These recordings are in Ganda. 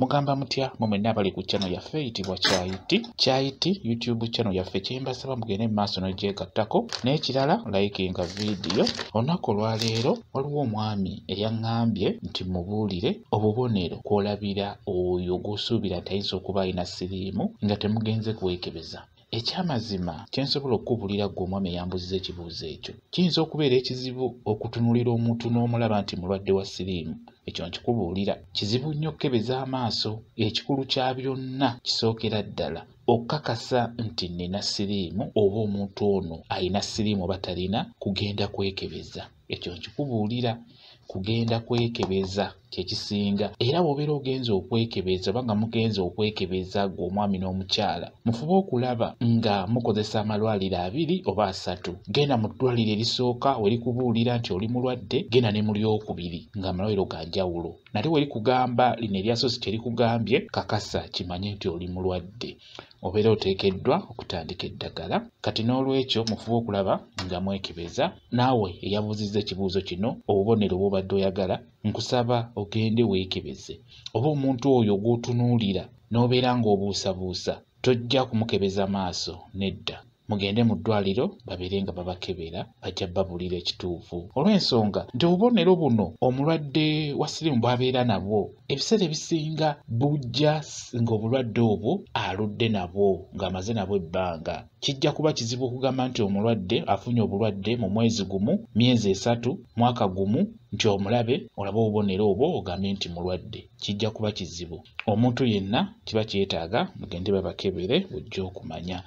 Mugamba mutya mwenna abali ku channel yaffe eyitibwa Kyayiti YouTube channel yaffe kyembasaba mugende mu maaso n'ogyegattako n'ekirala likinga video. Olunaku olwaleero waliwo omwami eyaŋŋambye nti mubuulire obubonero kw'olabira oyo gw'osuubira nti ayinza okuba alina siriimu nga temugenze kwekebeza. Ekyamazima kye nsobola okubuulira ggwe omwami eyambuziza ekibuuzo ekyo, kiyinza okubeera ekizibu okutunuulira omuntu n'omulaba nti mulwadde wa siriimu. Ekyo nkikubuulira kizibu nnyo okukebeza amaaso. Ekikulu kya byonna kisookera ddala okukakasa nti nina siriimu oba omuntu ono alina siriimu oba talina, kugenda kwekebeza. Ekyo nkikubuulira, kugenda kwekebeza kyekisinga. Era bw'obeera ogenze okwekebeza oba nga mugenze okwekebeza ggwe omwami n'omukyala, mufube okulaba nga mukozesa amalwaliro 2 oba 3. Genda mu ddwaliro erisooka we likubuulira nti oli mulwadde, genda ne mu lyokubiri ng'amalwaliro ga njawulo. Nate we likugamba lino eryasoose kye likugambye, kakasa kimanye nti oli mulwadde. Obeera oteekeddwa okutandika eddagala. Kati n'olwekyo mufube okulaba nga mwekebeza. Naawe eyabuuzizza ekibuuzo kino, obubonero bw'obadde oyagala, nkusaba ogende weekebeze. Oba omuntu oyo gw'otunuulira n'obeera ng'obuusabuusa, tojja kumukebeza maaso, nedda. Mugende mu ddwaliro babeere nga babakebera, bajja babuulira ekituufu. Olw'ensonga nti obubonero buno omulwadde wa siriimu bw'abeera nabwo, ebiseera ebisinga bujja ng'obulwadde obwo aludde nabwo ng'amaze nabwo ebbanga. Kijja kuba kizibu okugamba nti omulwadde afunye obulwadde mu mwezi gumu, myezi 3, mwaka gumu, nti omulabe olabe obubonero obwo ogambye nti mulwadde. Kijja kuba kizibu. Omuntu yenna kiba kyetaaga mugende babakebere ojja okumanya.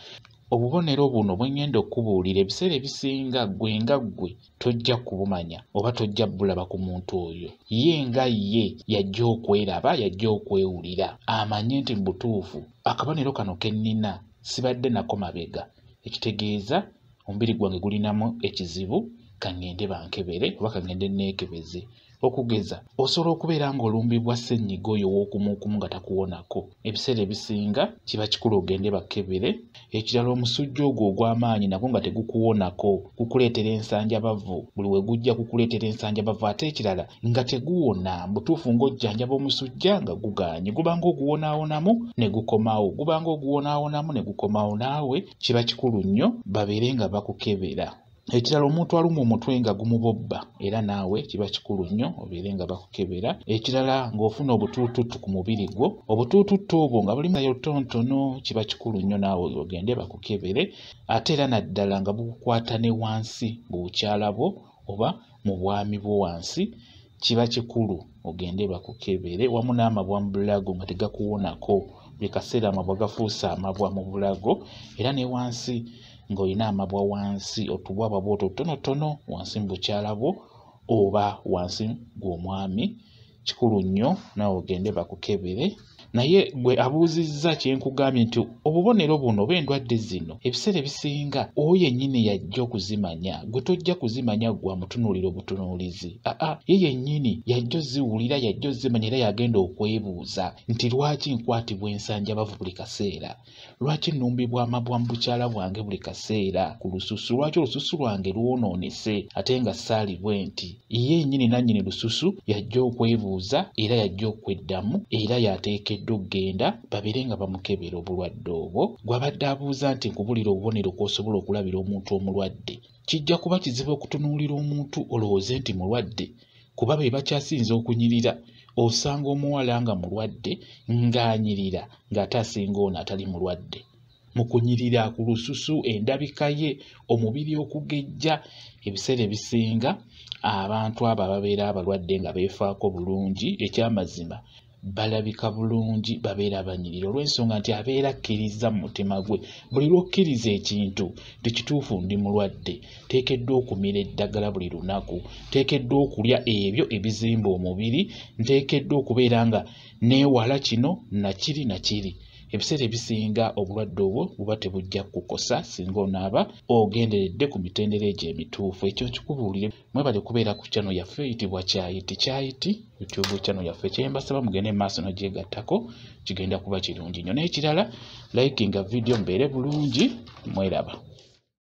Obubonero buno bwe ngenda okubuulira ebiseera ebisinga ggwe nga ggwe tojja kubumanya oba tojja bulaba ku muntu oyo. Ye nga ye yajja okweraba, yajja okwewulira, amanye nti mu butuufu akabonero kano ke nnina sibadde nako mabega. Ekitegeeza omubiri gwange gulinamu ekizibu, kangende bankebere oba kangende neekebeze. Okugeza osobola okubeera ng'olumbibwa ssenyiga oyo w'okumuukumu nga takuwonako. Ebiseera ebisinga kiba kikulu ogende bakebere. Ekirala omusujja ogwo ogw'amaanyi nagwo nga tegukuwonako, gukuleetera ensanjabavu. Buli we gujja kukuleetera ensanjabavu, ate ekirala nga teguwona. Butuufu ng'ojjanjaba omusujja nga gugaanye, gubanga oguwonaawonamu ne gukomawo, gubanga oguwonaawonamu ne gukomawo. Naawe kiba kikulu nnyo babeere nga bakukebera. Ekirala omuntu aluma omutwe nga gumubobba, era naawe kiba kikulu nnyo obeere nga bakukebera. Ekirala ng'ofuna obutuututu ku mubiri gwo, obutuututu obwo nga bulimu nayo ttonotono, kiba kikulu nnyo naawe ogende bakukebere. Ate era naddala nga bukukwata ne wansi mu bukyala bwo oba mu bwami bwo wansi, kiba kikulu ogende bakukebere. Wamu n'amabwa mu bulago nga tegakuwonako, buli kaseera amabwa gafuusa amabwa mu bulago, era ne wansi ng'olina amabwa wansi, otubwabwa bw'otwo tonotono wansi mu bukyala bwo oba wansi gw'omwami. Kikulu nnyo naawe ogende bakukebere. Naye gwe abuuzizza kye nkugambye nti obubonero buno oba endwadde zino ebiseera ebisinga oyo yennyini yajja okuzimanya, gwe tojja kuzimanya gwe amutunuulira obutunuulizi. Ye yennyini yajja oziwulira, yajja ozimanya, era yagenda okwebuuza nti lwaki nkwatibwa ensanjabavu buli kaseera, lwaki nnumbibwa amabwa mu bukyala bwange buli kaseera ku lususu, lwaki olususu lwange lwonoonese ate nga saali bwe nti. Ye yennyini nannyini lususu yajja okwebuuza era yajja okweddamu, era yateekeddwa okugenda babeere nga bamukebera obulwadde obwo. Gw'abadde abuuza nti nkubulira obubonero kw'osobola okulabira omuntu omulwadde, kijja kuba kizibu okutunuulira omuntu olowooze nti mulwadde, kuba be bakyasinza okunyirira. Osanga omuwala nga mulwadde ng'anyirira ng'ate asinga ono atali mulwadde. Mu kunyirira ku lususu, endabika ye, omubiri okugejja, ebiseera ebisinga abantu abo ababeera abalwadde nga beefaako bulungi, ekyamazima balabika bulungi, babeera banyirira olw'ensonga nti abeera akkiriza mu mutima gwe. Buli lw'okkiriza ekintu nti kituufu ndi mulwadde, teekeddwa okumira eddagala buli lunaku, teekeddwa okulya ebyo ebizimba omubiri, nteekeddwa okubeera nga neewala kino nakiri. Ebiseera ebisinga obulwadde obwo buba tebujja kukosa singa onaaba ogenderedde ku mitendera egyo emituufu. Ekyo nkikubuulire. Mwebale kubeera ku channel yaffe eyitibwa Kyayiti YouTube channel yaffe. Kyembasaba mugende mu maaso n'ogyegattako, kigenda kuba kirungi nnyo. N'ekirala likinga video mbeere bulungi. Mweraba.